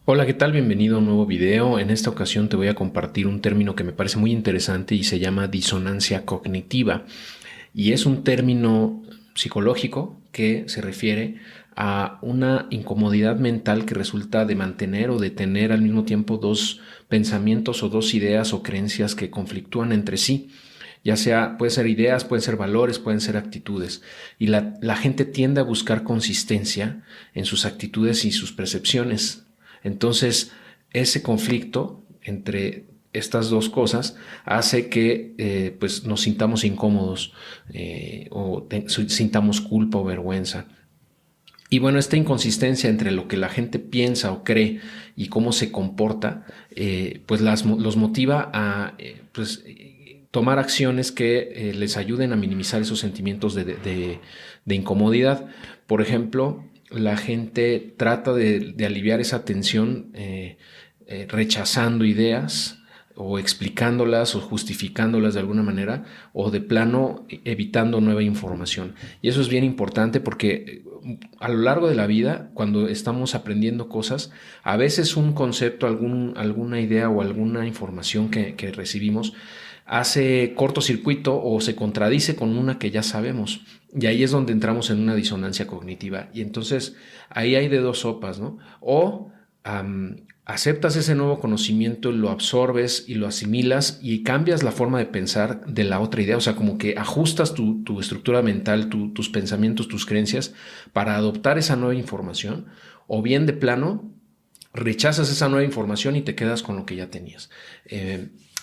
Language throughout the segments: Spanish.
Hola, ¿qué tal? Bienvenido a un nuevo video. En esta ocasión te voy a compartir un término que me parece muy interesante y se llama disonancia cognitiva. Y es un término psicológico que se refiere a una incomodidad mental que resulta de mantener o de tener al mismo tiempo dos pensamientos o dos ideas o creencias que conflictúan entre sí. Ya sea, pueden ser ideas, pueden ser valores, pueden ser actitudes. Y la gente tiende a buscar consistencia en sus actitudes y sus percepciones. Entonces, ese conflicto entre estas dos cosas hace que pues nos sintamos incómodos sintamos culpa o vergüenza. Y bueno, esta inconsistencia entre lo que la gente piensa o cree y cómo se comporta, pues los motiva a tomar acciones que les ayuden a minimizar esos sentimientos de incomodidad. Por ejemplo, la gente trata de aliviar esa tensión rechazando ideas o explicándolas o justificándolas de alguna manera o de plano evitando nueva información. Y eso es bien importante porque a lo largo de la vida, cuando estamos aprendiendo cosas, a veces un concepto, alguna idea o alguna información que recibimos hace cortocircuito o se contradice con una que ya sabemos. Y ahí es donde entramos en una disonancia cognitiva. Y entonces ahí hay de dos sopas, ¿no? O aceptas ese nuevo conocimiento, lo absorbes y lo asimilas y cambias la forma de pensar de la otra idea, o sea, como que ajustas tu estructura mental, tus pensamientos, tus creencias para adoptar esa nueva información, o bien de plano rechazas esa nueva información y te quedas con lo que ya tenías.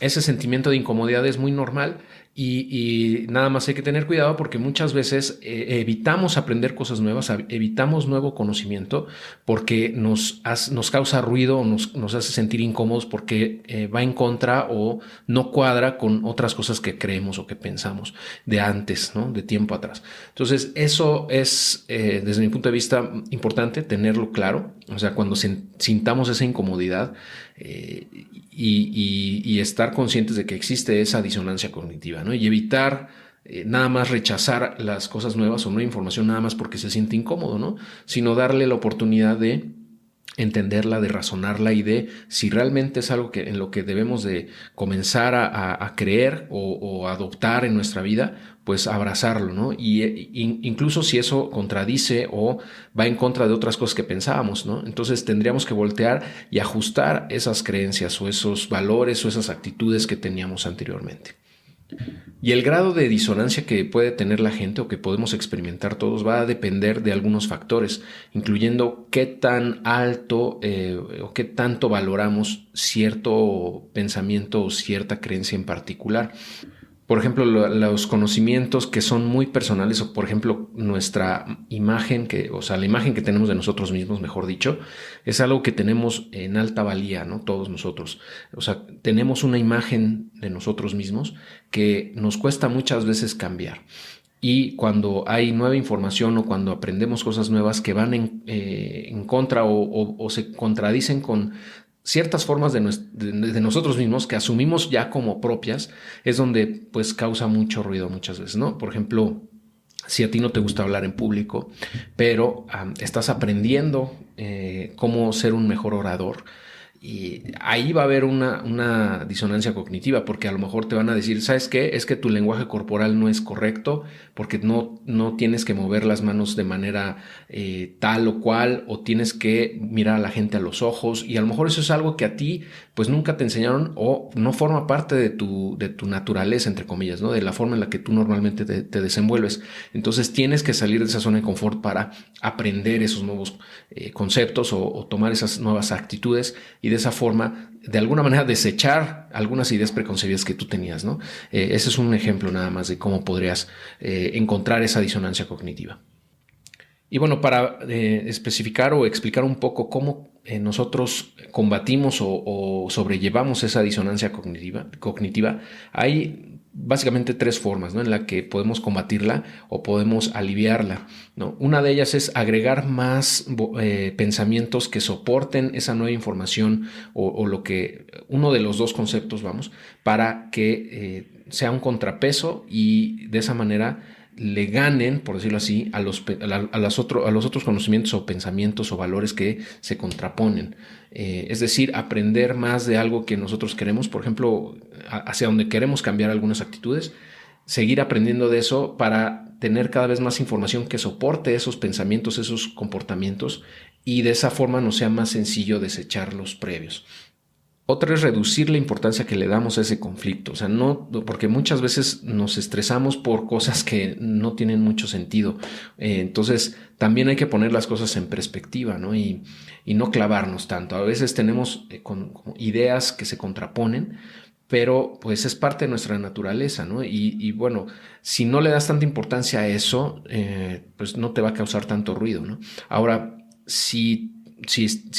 Ese sentimiento de incomodidad es muy normal y nada más hay que tener cuidado porque muchas veces evitamos aprender cosas nuevas, evitamos nuevo conocimiento porque nos causa ruido o nos hace sentir incómodos porque va en contra o no cuadra con otras cosas que creemos o que pensamos de antes, ¿no? De tiempo atrás. Entonces, eso es, desde mi punto de vista, importante tenerlo claro. O sea, cuando sintamos esa incomodidad y estar conscientes de que existe esa disonancia cognitiva, ¿no? Y evitar nada más rechazar las cosas nuevas o nueva información nada más porque se siente incómodo, ¿no? Sino darle la oportunidad de entenderla, de razonarla y de si realmente es algo en lo que debemos de comenzar a creer o adoptar en nuestra vida, pues abrazarlo, ¿no? Incluso si eso contradice o va en contra de otras cosas que pensábamos, ¿no? Entonces tendríamos que voltear y ajustar esas creencias o esos valores o esas actitudes que teníamos anteriormente. Y el grado de disonancia que puede tener la gente o que podemos experimentar todos va a depender de algunos factores, incluyendo qué tan alto o qué tanto valoramos cierto pensamiento o cierta creencia en particular. Por ejemplo, los conocimientos que son muy personales o, por ejemplo, nuestra imagen, o sea, la imagen que tenemos de nosotros mismos, mejor dicho, es algo que tenemos en alta valía, ¿no? Todos nosotros. O sea, tenemos una imagen de nosotros mismos que nos cuesta muchas veces cambiar. Y cuando hay nueva información o cuando aprendemos cosas nuevas que van en contra o se contradicen con ciertas formas de nosotros mismos que asumimos ya como propias, es donde pues causa mucho ruido muchas veces, ¿no? Por ejemplo, si a ti no te gusta hablar en público, pero estás aprendiendo cómo ser un mejor orador, y ahí va a haber una disonancia cognitiva, porque a lo mejor te van a decir, ¿sabes qué? Es que tu lenguaje corporal no es correcto, porque no tienes que mover las manos de manera tal o cual, o tienes que mirar a la gente a los ojos, y a lo mejor eso es algo que a ti pues nunca te enseñaron o no forma parte de tu naturaleza, entre comillas, ¿no? De la forma en la que tú normalmente te desenvuelves. Entonces tienes que salir de esa zona de confort para aprender esos nuevos conceptos o tomar esas nuevas actitudes y de esa forma, de alguna manera, desechar algunas ideas preconcebidas que tú tenías, ¿no? Ese es un ejemplo nada más de cómo podrías encontrar esa disonancia cognitiva. Y bueno, para especificar o explicar un poco cómo nosotros combatimos o sobrellevamos esa disonancia cognitiva, hay básicamente tres formas, ¿no? En la que podemos combatirla o podemos aliviarla, ¿no? Una de ellas es agregar más pensamientos que soporten esa nueva información o lo que uno de los dos conceptos, vamos, para que sea un contrapeso y de esa manera le ganen, por decirlo así, a los otros conocimientos o pensamientos o valores que se contraponen. Es decir, aprender más de algo que nosotros queremos, por ejemplo, hacia donde queremos cambiar algunas actitudes, seguir aprendiendo de eso para tener cada vez más información que soporte esos pensamientos, esos comportamientos, y de esa forma nos sea más sencillo desechar los previos. Otra es reducir la importancia que le damos a ese conflicto, o sea, no, porque muchas veces nos estresamos por cosas que no tienen mucho sentido. Entonces, también hay que poner las cosas en perspectiva, ¿no? Y no clavarnos tanto. A veces tenemos con ideas que se contraponen, pero pues es parte de nuestra naturaleza, ¿no? Y bueno, si no le das tanta importancia a eso, pues no te va a causar tanto ruido, ¿no? Ahora, si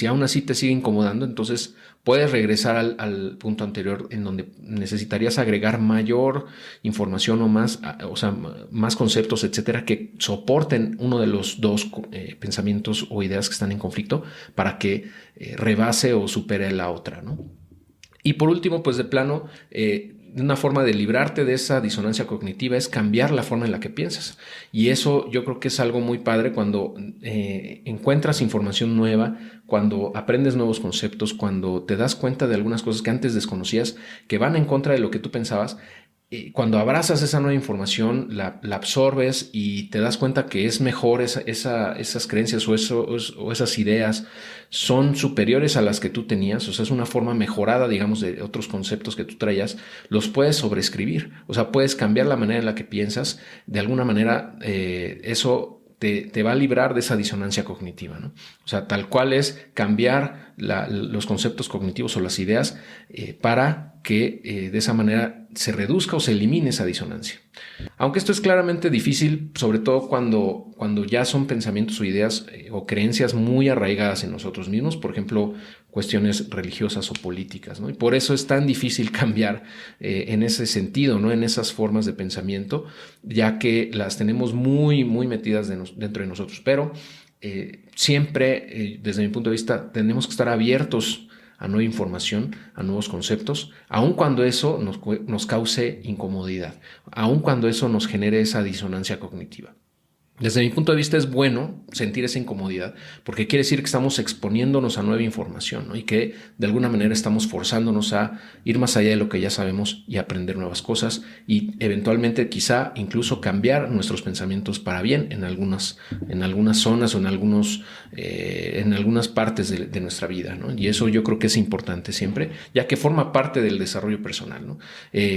aún así te sigue incomodando, entonces puedes regresar al punto anterior en donde necesitarías agregar mayor información o sea, más conceptos, etcétera, que soporten uno de los dos pensamientos o ideas que están en conflicto para que rebase o supere la otra, ¿no? Y por último, pues de plano, una forma de librarte de esa disonancia cognitiva es cambiar la forma en la que piensas. Y eso yo creo que es algo muy padre cuando encuentras información nueva, cuando aprendes nuevos conceptos, cuando te das cuenta de algunas cosas que antes desconocías, que van en contra de lo que tú pensabas. Cuando abrazas esa nueva información, la absorbes y te das cuenta que es mejor esas creencias o esas ideas son superiores a las que tú tenías, o sea, es una forma mejorada, digamos, de otros conceptos que tú traías, los puedes sobreescribir, o sea, puedes cambiar la manera en la que piensas, de alguna manera eso te va a librar de esa disonancia cognitiva, ¿no? O sea, tal cual es cambiar los conceptos cognitivos o las ideas para que de esa manera se reduzca o se elimine esa disonancia. Aunque esto es claramente difícil, sobre todo cuando ya son pensamientos o ideas o creencias muy arraigadas en nosotros mismos, por ejemplo, cuestiones religiosas o políticas, ¿no? Y por eso es tan difícil cambiar en ese sentido, ¿no? En esas formas de pensamiento, ya que las tenemos muy, muy metidas dentro de nosotros. Pero siempre, desde mi punto de vista, tenemos que estar abiertos a nueva información, a nuevos conceptos, aun cuando eso nos cause incomodidad, aun cuando eso nos genere esa disonancia cognitiva. Desde mi punto de vista es bueno sentir esa incomodidad porque quiere decir que estamos exponiéndonos a nueva información, ¿no? Y que de alguna manera estamos forzándonos a ir más allá de lo que ya sabemos y aprender nuevas cosas y eventualmente quizá incluso cambiar nuestros pensamientos para bien en algunas zonas o en algunas partes de nuestra vida, ¿no? Y eso yo creo que es importante siempre, ya que forma parte del desarrollo personal, ¿no?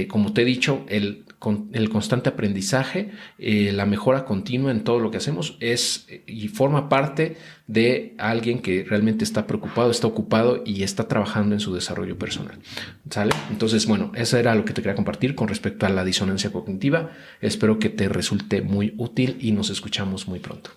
Como te he dicho, el constante aprendizaje, la mejora continua en todo lo que hacemos y forma parte de alguien que realmente está preocupado, está ocupado y está trabajando en su desarrollo personal. ¿Sale? Entonces, bueno, eso era lo que te quería compartir con respecto a la disonancia cognitiva. Espero que te resulte muy útil y nos escuchamos muy pronto.